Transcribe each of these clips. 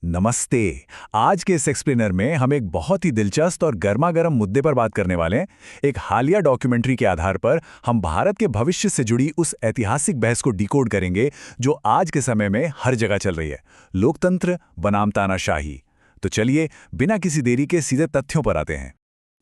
नमस्ते। आज के इस एक्सप्लेनर में हम एक बहुत ही दिलचस्प और गर्मागर्म मुद्दे पर बात करने वाले हैं। एक हालिया डॉक्यूमेंट्री के आधार पर हम भारत के भविष्य से जुड़ी उस ऐतिहासिक बहस को डिकोड करेंगे जो आज के समय में हर जगह चल रही है, लोकतंत्र बनाम तानाशाही। तो चलिए बिना किसी देरी के सीधे तथ्यों पर आते हैं।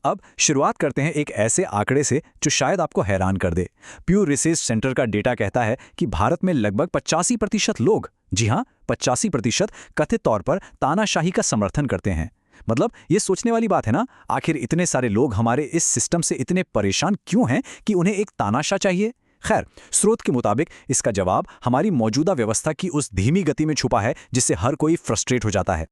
अब शुरुआत करते हैं एक ऐसे आंकड़े से जो शायद आपको हैरान कर दे। प्यू रिसर्च सेंटर का डेटा कहता है कि भारत में लगभग 85% लोग, जी हां 85%, कथित तौर पर तानाशाही का समर्थन करते हैं। मतलब ये सोचने वाली बात है ना, आखिर इतने सारे लोग हमारे इस सिस्टम से इतने परेशान क्यों हैं कि उन्हें एक तानाशाह चाहिए? खैर, स्रोत के मुताबिक इसका जवाब हमारी मौजूदा व्यवस्था की उस धीमी गति में छुपा है जिससे हर कोई फ्रस्ट्रेट हो जाता है।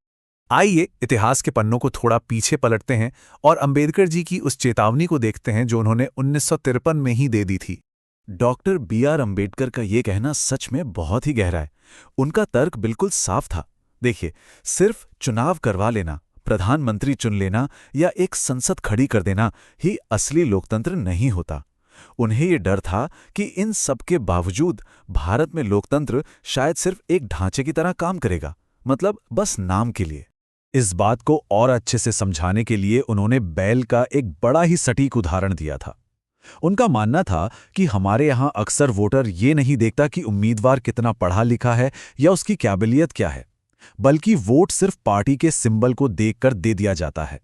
आइए इतिहास के पन्नों को थोड़ा पीछे पलटते हैं और अंबेडकर जी की उस चेतावनी को देखते हैं जो उन्होंने 1953 में ही दे दी थी। Doctor B.R. अंबेडकर का ये कहना सच में बहुत ही गहरा है। उनका तर्क बिल्कुल साफ था। देखिए, सिर्फ चुनाव करवा लेना, प्रधानमंत्री चुन लेना या एक संसद खड़ी कर देना ही असली लोकतंत्र नहीं होता। उन्हें ये डर था कि इन सब के बावजूद भारत में लोकतंत्र शायद सिर्फ एक ढांचे की तरह काम करेगा, मतलब बस नाम के लिए। इस बात को और अच्छे से समझाने के लिए उन्होंने बैल का एक बड़ा ही सटीक उदाहरण दिया था। उनका मानना था कि हमारे यहाँ अक्सर वोटर ये नहीं देखता कि उम्मीदवार कितना पढ़ा लिखा है या उसकी काबिलियत क्या है, बल्कि वोट सिर्फ पार्टी के सिंबल को देखकर दे दिया जाता है।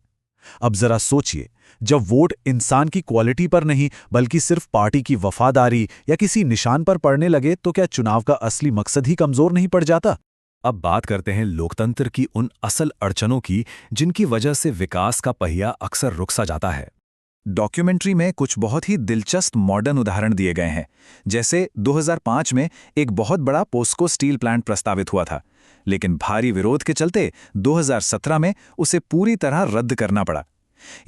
अब जरा सोचिए, जब वोट इंसान की क्वालिटी पर नहीं बल्कि सिर्फ पार्टी की वफादारी या किसी निशान पर पड़ने लगे तो क्या चुनाव का असली मकसद ही कमजोर नहीं पड़ जाता? अब बात करते हैं लोकतंत्र की उन असल अड़चनों की जिनकी वजह से विकास का पहिया अक्सर रुक सा जाता है। डॉक्यूमेंट्री में कुछ बहुत ही दिलचस्प मॉडर्न उदाहरण दिए गए हैं। जैसे 2005 में एक बहुत बड़ा पोस्को स्टील प्लांट प्रस्तावित हुआ था, लेकिन भारी विरोध के चलते 2017 में उसे पूरी तरह रद्द करना पड़ा।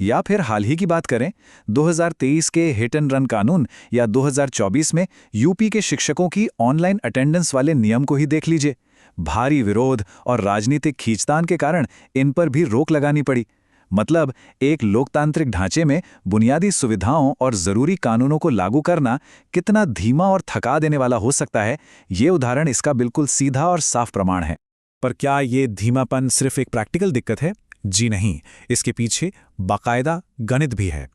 या फिर हाल ही की बात करें, 2023 के हिट एंड रन कानून या 2024 में यूपी के शिक्षकों की ऑनलाइन अटेंडेंस वाले नियम को ही देख लीजिए। भारी विरोध और राजनीतिक खींचतान के कारण इन पर भी रोक लगानी पड़ी। मतलब एक लोकतांत्रिक ढांचे में बुनियादी सुविधाओं और जरूरी कानूनों को लागू करना कितना धीमा और थका देने वाला हो सकता है, ये उदाहरण इसका बिल्कुल सीधा और साफ प्रमाण है। पर क्या ये धीमापन सिर्फ एक प्रैक्टिकल दिक्कत है? जी नहीं, इसके पीछे बाकायदा गणित भी है।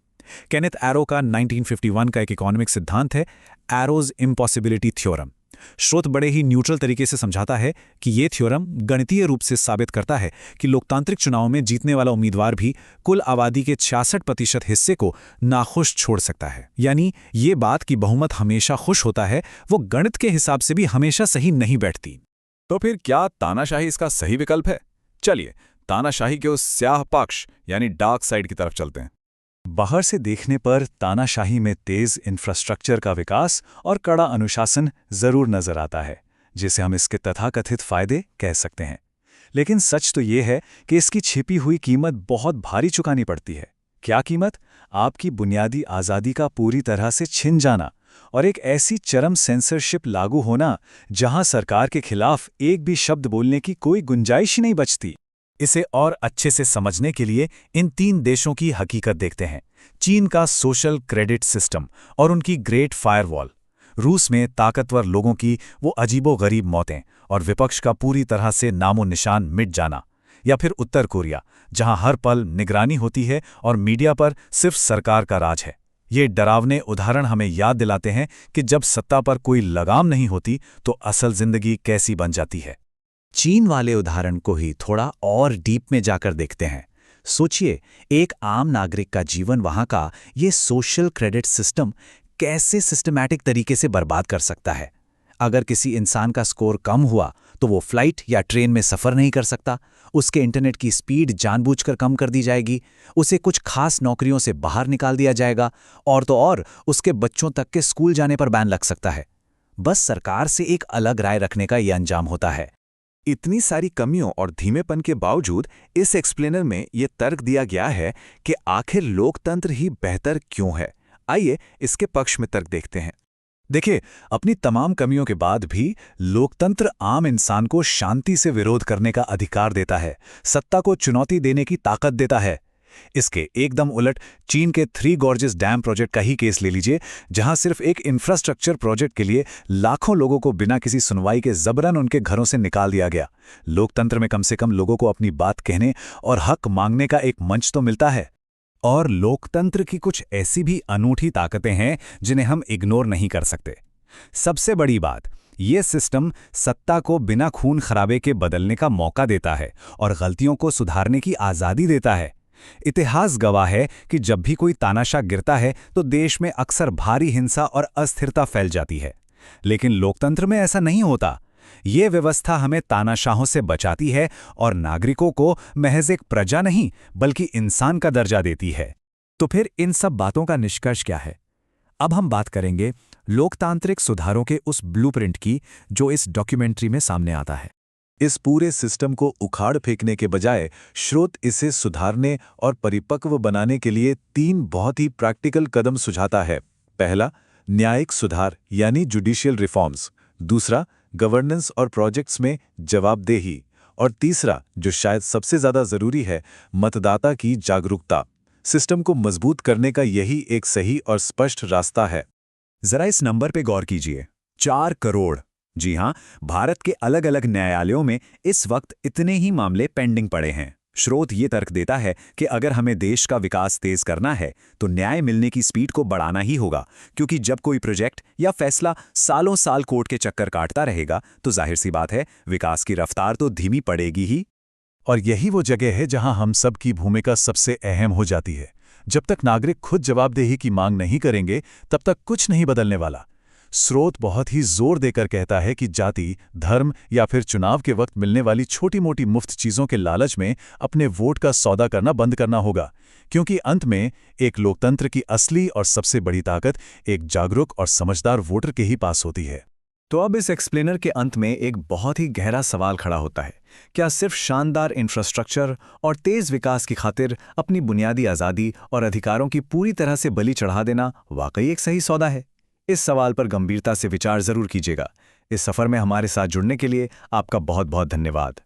केनेथ एरो का 1951 का एक इकोनॉमिक सिद्धांत है, एरोज इम्पॉसिबिलिटी थ्योरम। स्रोत बड़े ही न्यूट्रल तरीके से समझाता है कि ये थ्योरम गणितीय रूप से साबित करता है कि लोकतांत्रिक चुनाव में जीतने वाला उम्मीदवार भी कुल आबादी के 66% हिस्से को नाखुश छोड़ सकता है। यानी ये बात कि बहुमत हमेशा खुश होता है, वो गणित के हिसाब से भी हमेशा सही नहीं बैठती। तो फिर क्या तानाशाही इसका सही विकल्प है? चलिए तानाशाही के उस स्याह पक्ष यानी डार्क साइड की तरफ चलते हैं। बाहर से देखने पर तानाशाही में तेज इंफ्रास्ट्रक्चर का विकास और कड़ा अनुशासन जरूर नजर आता है, जिसे हम इसके तथाकथित फायदे कह सकते हैं। लेकिन सच तो ये है कि इसकी छिपी हुई कीमत बहुत भारी चुकानी पड़ती है। क्या कीमत? आपकी बुनियादी आज़ादी का पूरी तरह से छिन जाना और एक ऐसी चरम सेंसरशिप लागू होना जहां सरकार के खिलाफ एक भी शब्द बोलने की कोई गुंजाइश ही नहीं बचती। इसे और अच्छे से समझने के लिए इन 3 देशों की हकीकत देखते हैं। चीन का सोशल क्रेडिट सिस्टम और उनकी ग्रेट फायरवॉल, रूस में ताकतवर लोगों की वो अजीबोगरीब मौतें और विपक्ष का पूरी तरह से नामो निशान मिट जाना, या फिर उत्तर कोरिया जहां हर पल निगरानी होती है और मीडिया पर सिर्फ सरकार का राज है। ये डरावने उदाहरण हमें याद दिलाते हैं कि जब सत्ता पर कोई लगाम नहीं होती तो असल जिंदगी कैसी बन जाती है। चीन वाले उदाहरण को ही थोड़ा और डीप में जाकर देखते हैं। सोचिए, एक आम नागरिक का जीवन वहां का ये सोशल क्रेडिट सिस्टम कैसे सिस्टमैटिक तरीके से बर्बाद कर सकता है। अगर किसी इंसान का स्कोर कम हुआ तो वो फ्लाइट या ट्रेन में सफ़र नहीं कर सकता, उसके इंटरनेट की स्पीड जानबूझकर कम कर दी जाएगी, उसे कुछ खास नौकरियों से बाहर निकाल दिया जाएगा और तो और उसके बच्चों तक के स्कूल जाने पर बैन लग सकता है। बस सरकार से एक अलग राय रखने का ये अंजाम होता है। इतनी सारी कमियों और धीमेपन के बावजूद इस एक्सप्लेनर में ये तर्क दिया गया है कि आखिर लोकतंत्र ही बेहतर क्यों है। आइए इसके पक्ष में तर्क देखते हैं। देखिए, अपनी तमाम कमियों के बाद भी लोकतंत्र आम इंसान को शांति से विरोध करने का अधिकार देता है, सत्ता को चुनौती देने की ताकत देता है। इसके एकदम उलट चीन के 3 गॉर्जेस डैम प्रोजेक्ट का ही केस ले लीजिए, जहां सिर्फ एक इंफ्रास्ट्रक्चर प्रोजेक्ट के लिए लाखों लोगों को बिना किसी सुनवाई के जबरन उनके घरों से निकाल दिया गया। लोकतंत्र में कम से कम लोगों को अपनी बात कहने और हक मांगने का एक मंच तो मिलता है। और लोकतंत्र की कुछ ऐसी भी अनूठी ताकतें हैं जिन्हें हम इग्नोर नहीं कर सकते। सबसे बड़ी बात, ये सिस्टम सत्ता को बिना खून खराबे के बदलने का मौका देता है और गलतियों को सुधारने की आज़ादी देता है। इतिहास गवाह है कि जब भी कोई तानाशाह गिरता है तो देश में अक्सर भारी हिंसा और अस्थिरता फैल जाती है, लेकिन लोकतंत्र में ऐसा नहीं होता। ये व्यवस्था हमें तानाशाहों से बचाती है और नागरिकों को महज एक प्रजा नहीं बल्कि इंसान का दर्जा देती है। तो फिर इन सब बातों का निष्कर्ष क्या है? अब हम बात करेंगे लोकतांत्रिक सुधारों के उस ब्लूप्रिंट की जो इस डॉक्यूमेंट्री में सामने आता है। इस पूरे सिस्टम को उखाड़ फेंकने के बजाय स्रोत इसे सुधारने और परिपक्व बनाने के लिए 3 बहुत ही प्रैक्टिकल कदम सुझाता है। पहला, न्यायिक सुधार यानी जुडिशियल रिफॉर्म्स। दूसरा, गवर्नेंस और प्रोजेक्ट्स में जवाबदेही। और तीसरा, जो शायद सबसे ज्यादा जरूरी है, मतदाता की जागरूकता। सिस्टम को मजबूत करने का यही एक सही और स्पष्ट रास्ता है। जरा इस नंबर पे गौर कीजिए, 4 करोड़। जी हां, भारत के अलग अलग न्यायालयों में इस वक्त इतने ही मामले पेंडिंग पड़े हैं। स्रोत ये तर्क देता है कि अगर हमें देश का विकास तेज करना है तो न्याय मिलने की स्पीड को बढ़ाना ही होगा, क्योंकि जब कोई प्रोजेक्ट या फैसला सालों साल कोर्ट के चक्कर काटता रहेगा तो जाहिर सी बात है विकास की रफ्तार तो धीमी पड़ेगी ही। और यही वो जगह है जहां हम सब की भूमिका सबसे अहम हो जाती है। जब तक नागरिक खुद जवाबदेही की मांग नहीं करेंगे तब तक कुछ नहीं बदलने वाला। स्रोत बहुत ही जोर देकर कहता है कि जाति, धर्म या फिर चुनाव के वक्त मिलने वाली छोटी मोटी मुफ्त चीजों के लालच में अपने वोट का सौदा करना बंद करना होगा, क्योंकि अंत में एक लोकतंत्र की असली और सबसे बड़ी ताकत एक जागरूक और समझदार वोटर के ही पास होती है। तो अब इस एक्सप्लेनर के अंत में एक बहुत ही गहरा सवाल खड़ा होता है, क्या सिर्फ शानदार इंफ्रास्ट्रक्चर और तेज विकास की खातिर अपनी बुनियादी आज़ादी और अधिकारों की पूरी तरह से बलि चढ़ा देना वाकई एक सही सौदा है? इस सवाल पर गंभीरता से विचार जरूर कीजिएगा। इस सफर में हमारे साथ जुड़ने के लिए आपका बहुत बहुत धन्यवाद।